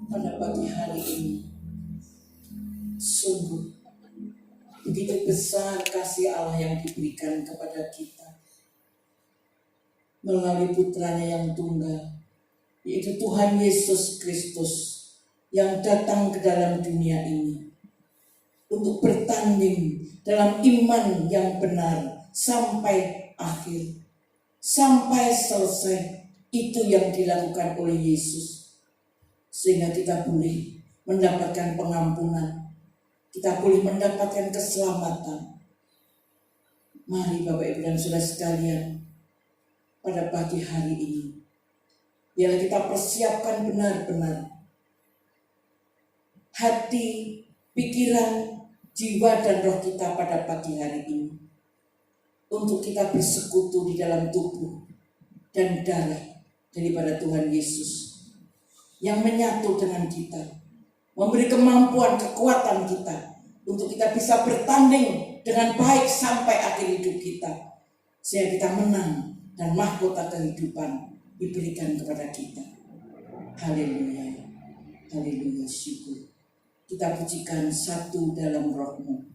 pada pagi hari ini. Sungguh begitu besar kasih Allah yang diberikan kepada kita melalui putranya yang tunggal, yaitu Tuhan Yesus Kristus, yang datang ke dalam dunia ini untuk bertanding dalam iman yang benar sampai akhir, sampai selesai. Itu yang dilakukan oleh Yesus, sehingga kita boleh mendapatkan pengampunan, kita boleh mendapatkan keselamatan. Mari Bapak Ibu dan Saudara sekalian, pada pagi hari ini biarlah kita persiapkan benar-benar hati, pikiran, jiwa dan roh kita pada pagi hari ini untuk kita bersekutu di dalam tubuh dan darah daripada Tuhan Yesus yang menyatu dengan kita, memberi kemampuan, kekuatan kita untuk kita bisa bertanding dengan baik sampai akhir hidup kita, sehingga kita menang dan mahkota kehidupan diberikan kepada kita. Haleluya, haleluya, syukur. Kita pujikan satu dalam roh-Mu.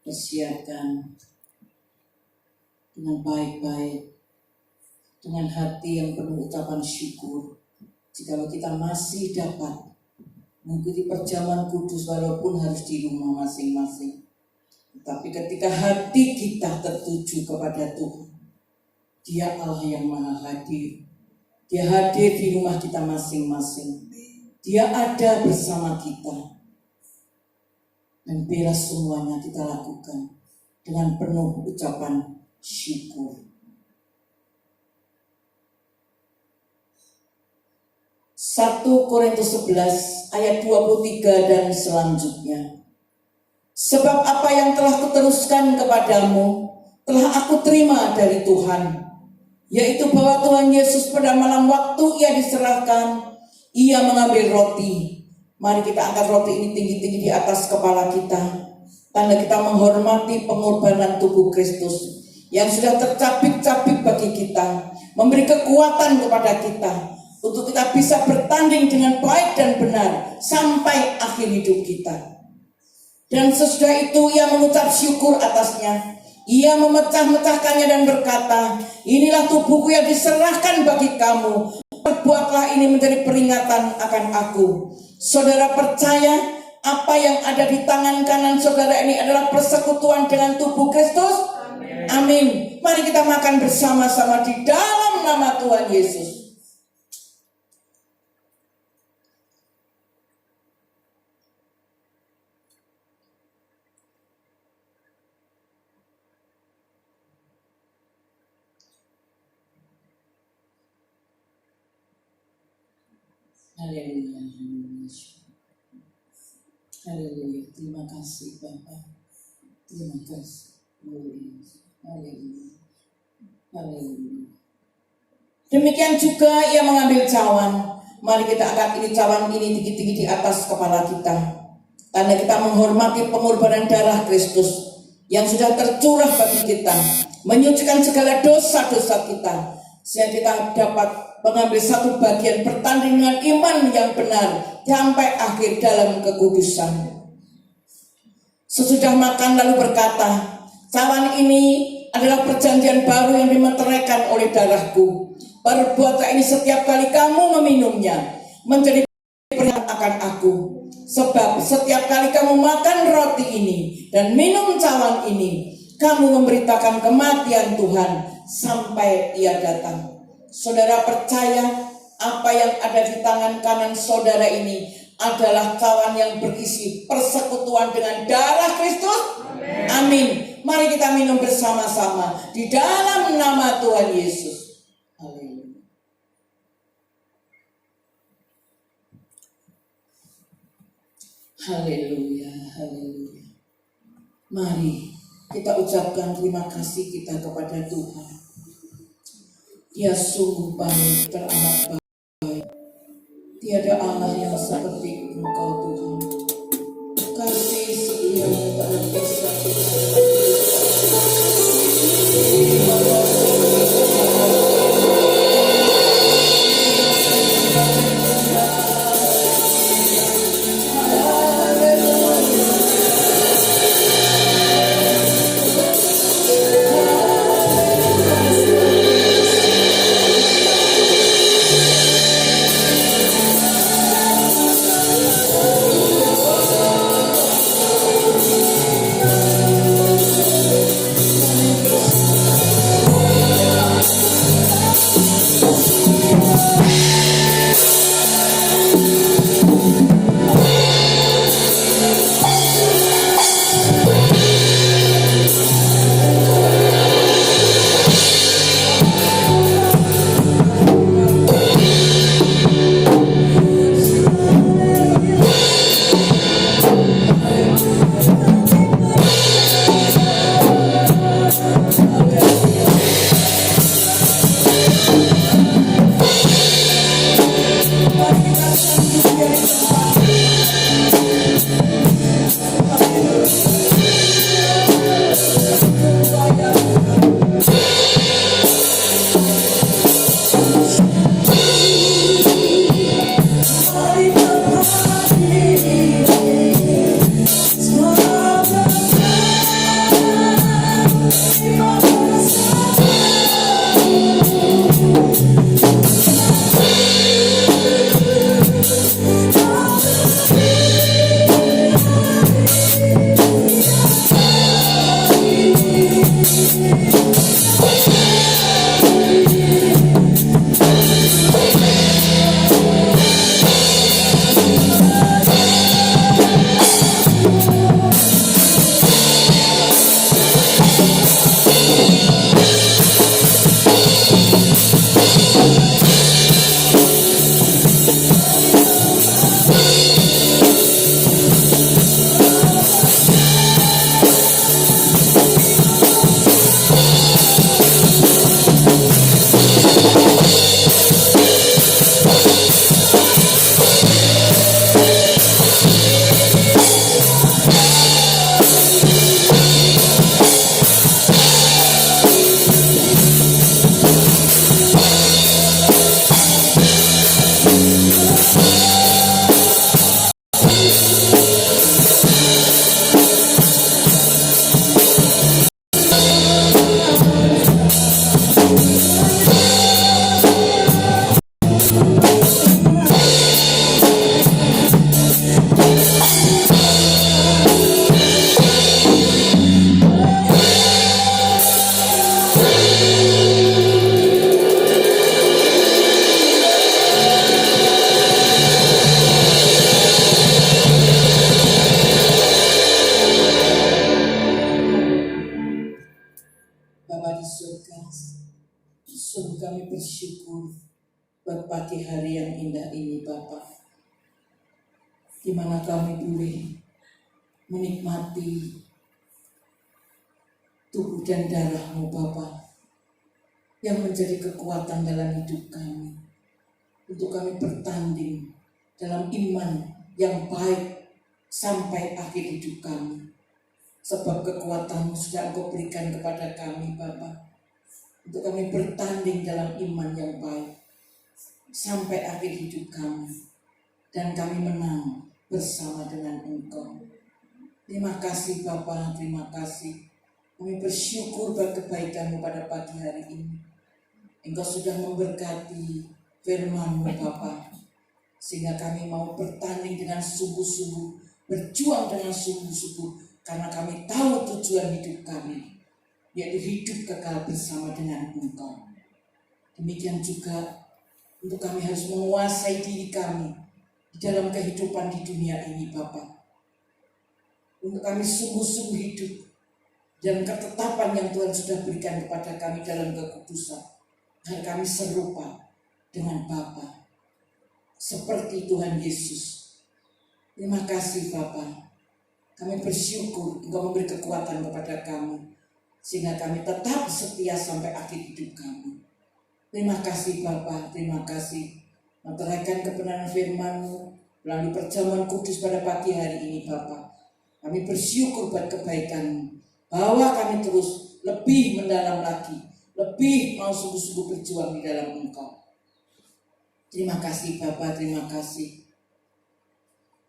Persiapkan dengan baik-baik, dengan hati yang penuh ucapan syukur, jika kita masih dapat mengikuti perjamuan kudus walaupun harus di rumah masing-masing. Tapi ketika hati kita tertuju kepada Tuhan, Dia Allah yang maha hadir. Dia hadir di rumah kita masing-masing. Dia ada bersama kita. Dan biarlah semuanya kita lakukan dengan penuh ucapan syukur. 1 Korintus 11 ayat 23 dan selanjutnya. Sebab apa yang telah kuteruskan kepadamu telah aku terima dari Tuhan, yaitu bahwa Tuhan Yesus pada malam waktu Ia diserahkan, Ia mengambil roti. Mari kita angkat roti ini tinggi-tinggi di atas kepala kita, tanda kita menghormati pengorbanan tubuh Kristus yang sudah tercapik-capik bagi kita, memberi kekuatan kepada kita untuk kita bisa bertanding dengan baik dan benar sampai akhir hidup kita. Dan sesudah itu Ia mengucap syukur atasnya, Ia memecah-mecahkannya dan berkata, inilah tubuhku yang diserahkan bagi kamu, perbuatlah ini menjadi peringatan akan aku. Saudara percaya apa yang ada di tangan kanan saudara ini adalah persekutuan dengan tubuh Kristus? Amin. Mari kita makan bersama-sama di dalam nama Tuhan Yesus. Haleluya. Haleluya. Terima kasih Bapak. Terima kasih. Haleluya. Haleluya. Demikian juga ia mengambil cawan. Mari kita angkat ini cawan ini tinggi-tinggi di atas kepala kita. Tanda kita menghormati pengorbanan darah Kristus yang sudah tercurah bagi kita, menyucikan segala dosa-dosa kita, sehingga kita dapat mengambil satu bagian bertanding dengan iman yang benar sampai akhir dalam kekudusan. Sesudah makan lalu berkata, cawan ini adalah perjanjian baru yang dimeteraikan oleh darahku. Perbuatlah ini setiap kali kamu meminumnya, menjadi peringatan akan aku. Sebab setiap kali kamu makan roti ini dan minum cawan ini, kamu memberitakan kematian Tuhan sampai ia datang. Saudara percaya apa yang ada di tangan kanan saudara ini adalah cawan yang berisi persekutuan dengan darah Kristus? Amin. Mari kita minum bersama-sama di dalam nama Tuhan Yesus. Haleluya. Haleluya, haleluya. Mari kita ucapkan terima kasih kita kepada Tuhan. Dia sungguh baik, teramat baik. Tiada Allah yang seperti Engkau Tuhan. Kasih setia tak bisa Bapa di surga, sungguh kami bersyukur buat pagi hari yang indah ini Bapa, di mana kami boleh menikmati tubuh dan darah-Mu Bapa, yang menjadi kekuatan dalam hidup kami, untuk kami bertanding dalam iman yang baik sampai akhir hidup kami. Sebab kekuatan-Mu sudah Engkau berikan kepada kami Bapa, untuk kami bertanding dalam iman yang baik sampai akhir hidup kami, dan kami menang bersama dengan Engkau. Terima kasih Bapa, terima kasih. Kami bersyukur buat kebaikan-Mu pada pagi hari ini. Engkau sudah memberkati firman-Mu Bapa, sehingga kami mau bertanding dengan sungguh-sungguh, berjuang dengan sungguh-sungguh, karena kami tahu tujuan hidup kami, yaitu hidup kekal bersama dengan Engkau. Demikian juga untuk kami harus menguasai diri kami di dalam kehidupan di dunia ini Bapa. Untuk kami sungguh-sungguh hidup dalam ketetapan yang Tuhan sudah berikan kepada kami dalam kekudusan, agar kami serupa dengan Bapa, seperti Tuhan Yesus. Terima kasih Bapa. Kami bersyukur Engkau memberi kekuatan kepada kami, sehingga kami tetap setia sampai akhir hidup kami. Terima kasih Bapa, terima kasih. Meteraikan kebenaran firman-Mu melalui perjamuan kudus pada pagi hari ini Bapa. Kami bersyukur buat kebaikan, bahwa kami terus lebih mendalam lagi, lebih mau sungguh-sungguh berjuang di dalam Engkau. Terima kasih Bapa, terima kasih.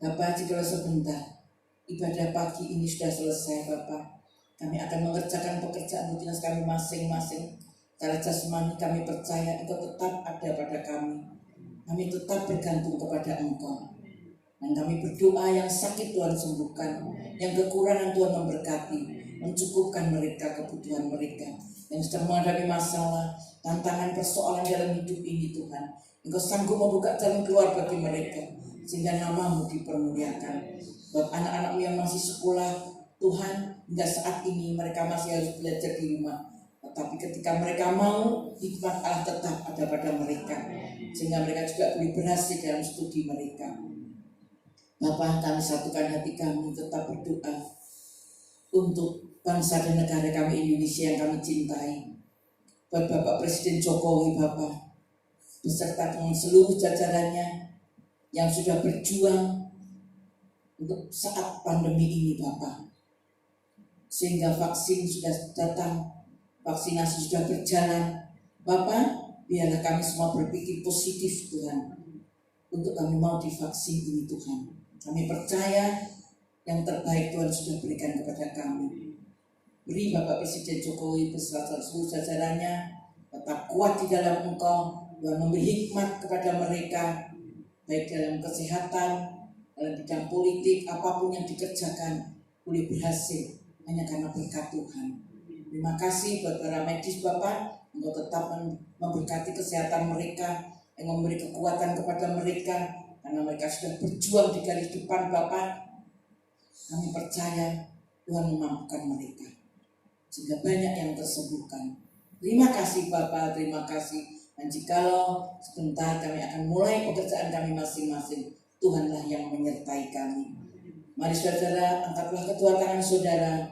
Bapa, jika sebentar ibadah pagi ini sudah selesai Bapa, kami akan mengerjakan pekerjaan rutinitas kami masing-masing. Secara jasmani kami percaya Engkau tetap ada pada kami. Kami tetap bergantung kepada Engkau. Dan kami berdoa yang sakit Tuhan sembuhkan, yang kekurangan Tuhan memberkati, mencukupkan mereka kebutuhan mereka. Yang sedang menghadapi masalah, tantangan, persoalan dalam hidup ini Tuhan, Engkau sanggup membuka jalan keluar bagi mereka, sehingga nama-Mu dipermuliakan. Buat anak-anak-Mu yang masih sekolah Tuhan, hingga saat ini mereka masih harus belajar di rumah, tetapi ketika mereka mau, hikmat Allah tetap ada pada mereka, sehingga mereka juga boleh berhasil dalam studi mereka. Bapa, kami satukan hati kami tetap berdoa untuk bangsa dan negara kami Indonesia yang kami cintai. Buat Bapak Presiden Jokowi Bapa, beserta dengan seluruh jajarannya yang sudah berjuang untuk saat pandemi ini Bapa, sehingga vaksin sudah datang, vaksinasi sudah berjalan. Bapa, biarlah kami semua berpikir positif Tuhan, untuk kami mau divaksin ini Tuhan. Kami percaya yang terbaik Tuhan sudah berikan kepada kami. Beri Bapak Presiden Jokowi beserta seluruh jajarannya tetap kuat di dalam Engkau. Tuhan memberi hikmat kepada mereka, baik dalam kesehatan, dalam bidang politik, apapun yang dikerjakan boleh berhasil hanya karena berkat Tuhan. Terima kasih buat para medis Bapak, Engkau tetap memberkati kesehatan mereka, yang memberi kekuatan kepada mereka, karena mereka sudah berjuang di garis depan Bapak. Kami percaya Tuhan memampukan mereka, sehingga banyak yang tersembuhkan. Terima kasih Bapak, terima kasih. Dan jikalau sebentar kami akan mulai pekerjaan kami masing-masing, Tuhanlah yang menyertai kami. Mari saudara, angkatlah kedua tangan saudara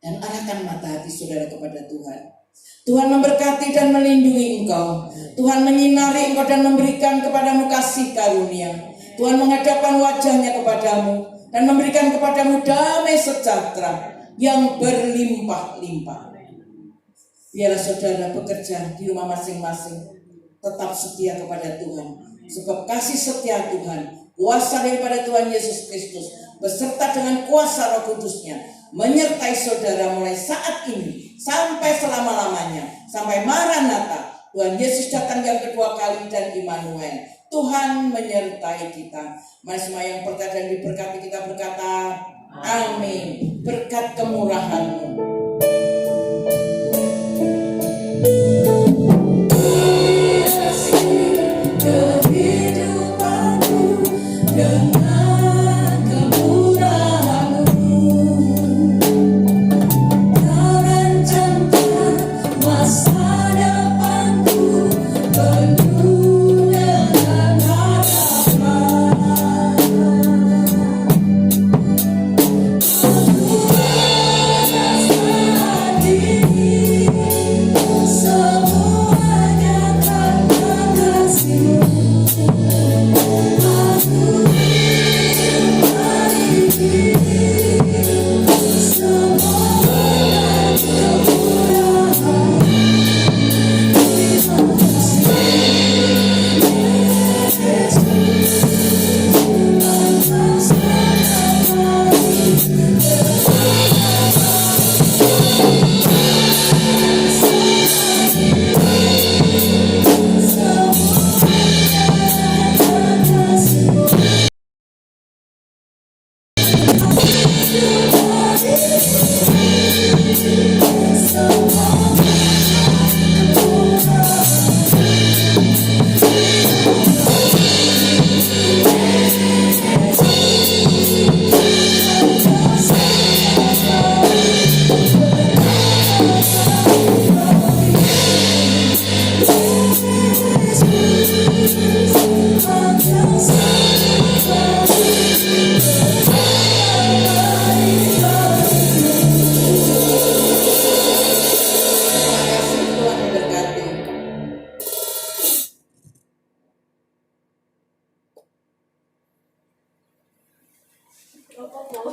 dan arahkan mata hati saudara kepada Tuhan. Tuhan memberkati dan melindungi engkau. Tuhan menyinari engkau dan memberikan kepadamu kasih karunia. Tuhan menghadapkan wajahnya kepadamu dan memberikan kepadamu damai sejahtera yang berlimpah-limpah. Biarlah saudara bekerja di rumah masing-masing tetap setia kepada Tuhan. Sebab kasih setia Tuhan, kuasa daripada Tuhan Yesus Kristus, beserta dengan kuasa Roh Kudusnya, menyertai saudara mulai saat ini sampai selama-lamanya, sampai Maranatha. Tuhan Yesus datang yang kedua kali dan Immanuel. Tuhan menyertai kita. Mari semua yang percaya dan diberkati kita berkata, amin. Berkat kemurahan-Mu. Apa-apa.